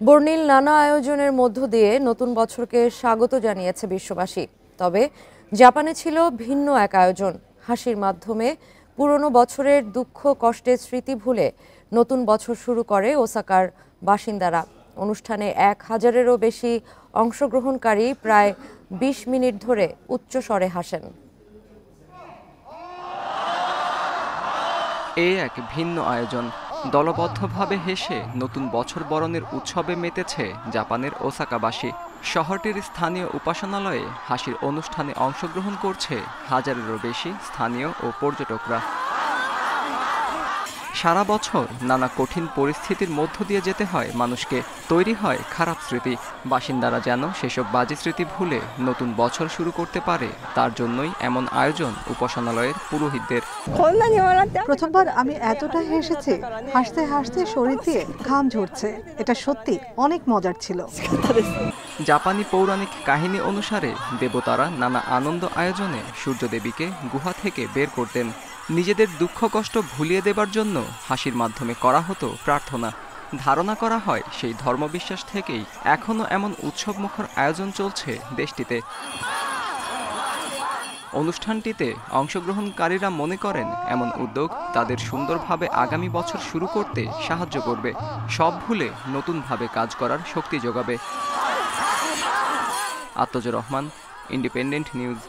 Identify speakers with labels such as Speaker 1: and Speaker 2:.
Speaker 1: বর্ণিল নানা আয়োজনের মধ্য দিয়ে নতুন বছরকে স্বাগত জানিয়েছে বিশ্ববাসী। তবে জাপানে ছিল ভিন্ন এক আয়োজন। হাসির মাধ্যমে পুরনো বছরের দুঃখ কষ্টের স্মৃতি ভুলে নতুন বছর শুরু করে ওসাকার বাসিন্দারা। অনুষ্ঠানে 1000-এরও বেশি অংশগ্রহণকারী প্রায় 20 মিনিট ধরে উচ্চস্বরে হাসেন।
Speaker 2: এ এক ভিন্ন আয়োজন। দলবদ্ধভাবে হেসে নতুন বছর বরণের উৎসবে মেতেছে জাপানের ওসাকাবাসী। শহরটির স্থানীয় উপাসনালয়ে হাসির অনুষ্ঠানে অংশগ্রহণ করছে 1000-এরও বেশি স্থানীয় ও পর্যটকরা। সারা বছর নানা কঠিন পরিস্থিতির মধ্য দিয়ে যেতে হয় মানুষকে, তৈরি হয় খারাপ স্মৃতি। বাসিন্দারা যেন সেসব বাজে স্মৃতি ভুলে নতুন বছর শুরু করতে পারে, তার জন্যই এমন আয়োজন উপাসনালয়ের পুরোহিতদের।
Speaker 3: প্রথমবার আমি এতটা হেসেছি, হাসতে হাসতে শরীর দিয়ে ঘাম ঝরছে। এটা সত্যি অনেক মজার ছিল।
Speaker 2: জাপানি পৌরাণিক কাহিনী অনুসারে দেবতারা নানা আনন্দ আয়োজনে সূর্যদেবীকে গুহা থেকে বের করতেন। নিজেদের দুঃখ কষ্ট ভুলিয়ে দেবার জন্য হাসির মাধ্যমে করা হতো প্রার্থনা। ধারণা করা হয় সেই ধর্মবিশ্বাস থেকেই এখনও এমন উৎসবমুখর আয়োজন চলছে দেশটিতে। অনুষ্ঠানটিতে অংশগ্রহণকারীরা মনে করেন এমন উদ্যোগ তাদের সুন্দরভাবে আগামী বছর শুরু করতে সাহায্য করবে, সব ভুলে নতুনভাবে কাজ করার শক্তি যোগাবে। আত্মজ রহমান, ইন্ডিপেন্ডেন্ট নিউজ।